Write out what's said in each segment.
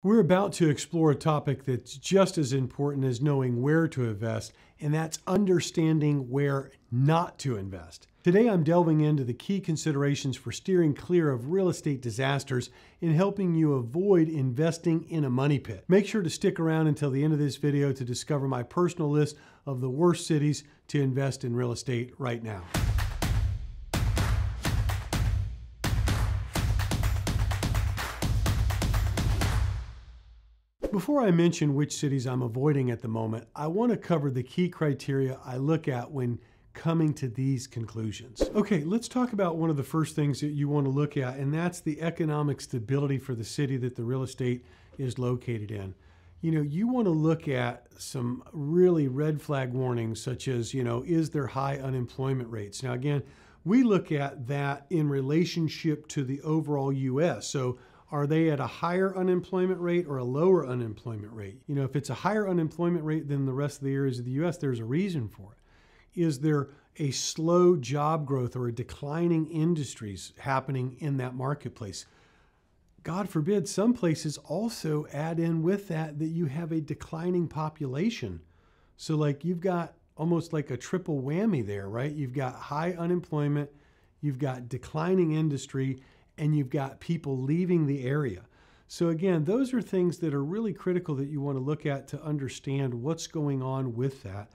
We're about to explore a topic that's just as important as knowing where to invest, and that's understanding where not to invest. Today, I'm delving into the key considerations for steering clear of real estate disasters and helping you avoid investing in a money pit. Make sure to stick around until the end of this video to discover my personal list of the worst cities to invest in real estate right now. Before I mention which cities I'm avoiding at the moment, I want to cover the key criteria I look at when coming to these conclusions. Okay, let's talk about one of the first things that you want to look at, and that's the economic stability for the city that the real estate is located in. You want to look at some really red flag warnings, such as, is there high unemployment rates? Now, again, we look at that in relationship to the overall U.S. So are they at a higher unemployment rate or a lower unemployment rate? If it's a higher unemployment rate than the rest of the areas of the U.S., there's a reason for it. Is there a slow job growth or a declining industries happening in that marketplace? God forbid, some places also add in with that you have a declining population. So like you've got almost like a triple whammy there, right? You've got high unemployment, you've got declining industry, and you've got people leaving the area. So again, those are things that are really critical that you want to look at to understand what's going on with that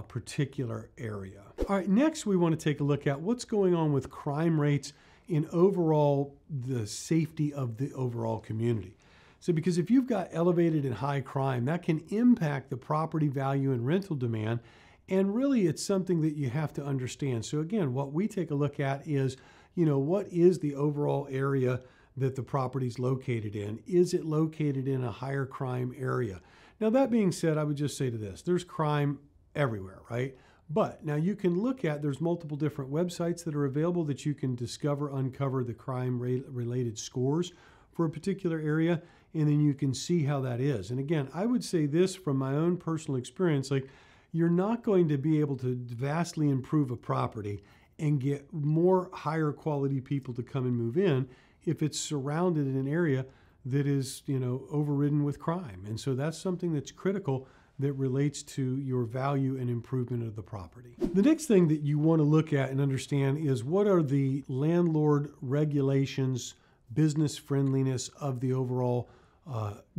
particular area. All right, next we want to take a look at what's going on with crime rates in overall the safety of the overall community. So because if you've got elevated and high crime, that can impact the property value and rental demand. And really it's something that you have to understand. So again, what we take a look at is, what is the overall area that the property is located in? Is it located in a higher crime area? Now, that being said, I would just say to this, there's crime everywhere, right? But now you can look at, there's multiple different websites that are available that you can uncover the crime related scores for a particular area, and then you can see how that is. And again, I would say this from my own personal experience, you're not going to be able to vastly improve a property and get more higher quality people to come and move in if it's surrounded in an area that is, overridden with crime. And so that's something that's critical that relates to your value and improvement of the property. The next thing that you want to look at and understand is what are the landlord regulations, business friendliness of the overall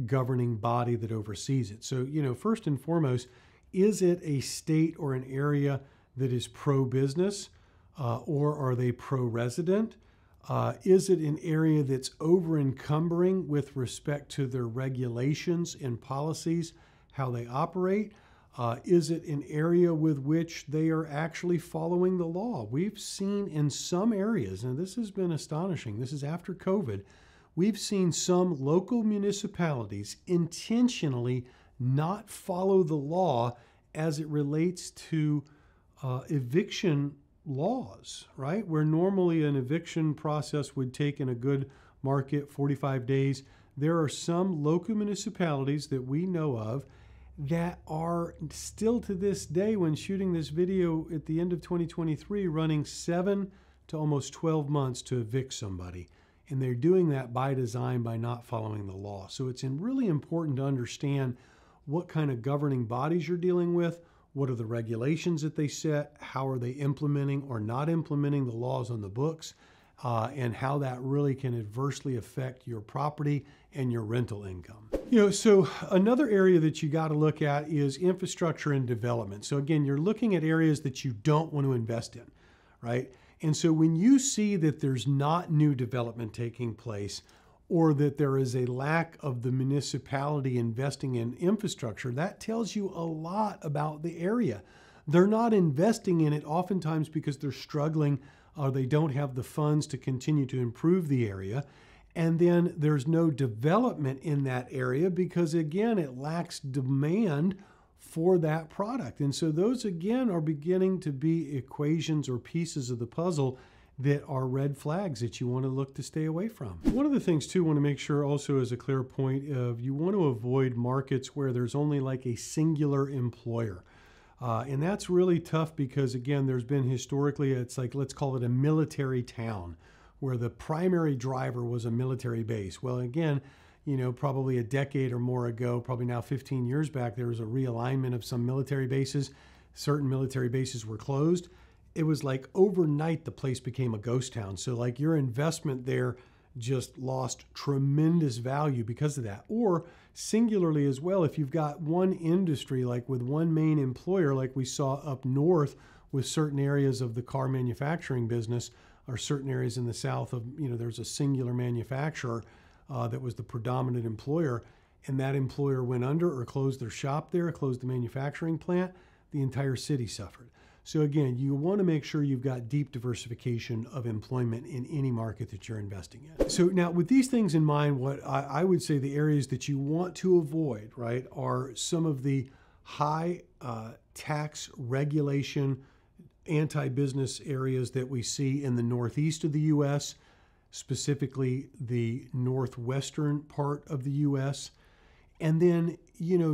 governing body that oversees it. So, first and foremost, is it a state or an area that is pro-business? Or are they pro-resident? Is it an area that's over-encumbering with respect to their regulations and policies, how they operate? Is it an area with which they are actually following the law? We've seen in some areas, and this has been astonishing, this is after COVID, we've seen some local municipalities intentionally not follow the law as it relates to eviction laws, right? Where normally an eviction process would take in a good market 45 days. There are some local municipalities that we know of that are still to this day, when shooting this video at the end of 2023, running 7 to almost 12 months to evict somebody. And they're doing that by design, by not following the law. So it's really important to understand what kind of governing bodies you're dealing with. What are the regulations that they set? How are they implementing or not implementing the laws on the books? And how that really can adversely affect your property and your rental income. So another area that you got to look at is infrastructure and development. So again, you're looking at areas that you don't want to invest in, right? And so when you see that there's not new development taking place, or that there is a lack of the municipality investing in infrastructure, that tells you a lot about the area. They're not investing in it oftentimes because they're struggling or they don't have the funds to continue to improve the area. And then there's no development in that area because, again, it lacks demand for that product. And so those, again, are beginning to be equations or pieces of the puzzle that are red flags that you want to look to stay away from. One of the things too, want to make sure also is a clear point of you want to avoid markets where there's only like a singular employer. And that's really tough because, again, there's been historically, it's like, let's call it a military town where the primary driver was a military base. Well, again, probably a decade or more ago, probably now 15 years back, there was a realignment of some military bases. Certain military bases were closed. It was like overnight the place became a ghost town. So like your investment there just lost tremendous value because of that. Or singularly as well, if you've got one industry, like with one main employer, like we saw up north with certain areas of the car manufacturing business, or certain areas in the south of, there's a singular manufacturer that was the predominant employer, and that employer went under or closed their shop there, closed the manufacturing plant, the entire city suffered. So again, you want to make sure you've got deep diversification of employment in any market that you're investing in. So now with these things in mind, what I would say the areas that you want to avoid, right, are some of the high tax regulation, anti-business areas that we see in the northeast of the U.S., specifically the northwestern part of the U.S. And then,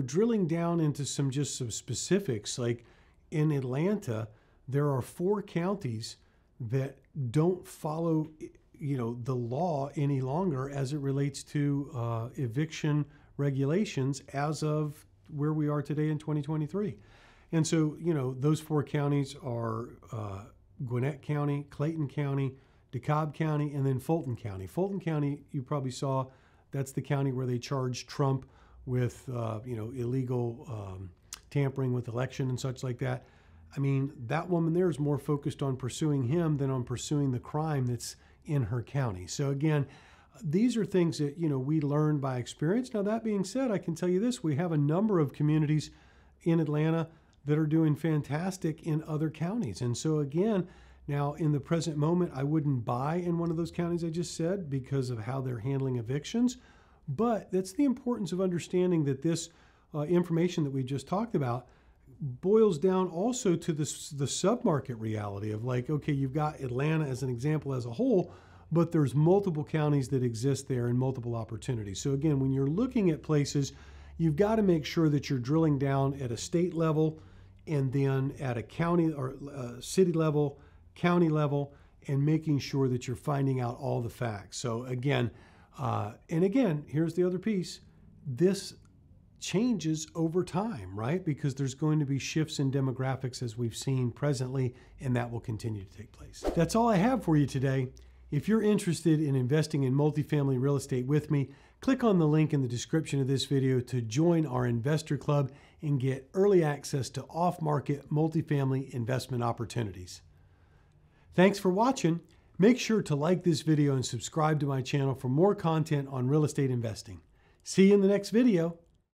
drilling down into some specifics, like in Atlanta, there are 4 counties that don't follow, the law any longer as it relates to eviction regulations as of where we are today in 2023. And so, those 4 counties are Gwinnett County, Clayton County, DeKalb County, and then Fulton County. Fulton County, you probably saw, that's the county where they charged Trump with, illegal tampering with election and such like that. I mean, that woman there is more focused on pursuing him than on pursuing the crime that's in her county. So again, these are things that, we learn by experience. Now, that being said, I can tell you this, we have a number of communities in Atlanta that are doing fantastic in other counties. And so again, now in the present moment, I wouldn't buy in one of those counties I just said because of how they're handling evictions. But that's the importance of understanding that this information that we just talked about boils down also to the submarket reality of like, okay, you've got Atlanta as an example as a whole, but there's multiple counties that exist there and multiple opportunities. So again, when you're looking at places, you've got to make sure that you're drilling down at a state level and then at a county or city level, county level, and making sure that you're finding out all the facts. So again, here's the other piece. This changes over time, right? Because there's going to be shifts in demographics as we've seen presently, and that will continue to take place. That's all I have for you today. If you're interested in investing in multifamily real estate with me, click on the link in the description of this video to join our investor club and get early access to off-market multifamily investment opportunities. Thanks for watching. Make sure to like this video and subscribe to my channel for more content on real estate investing. See you in the next video.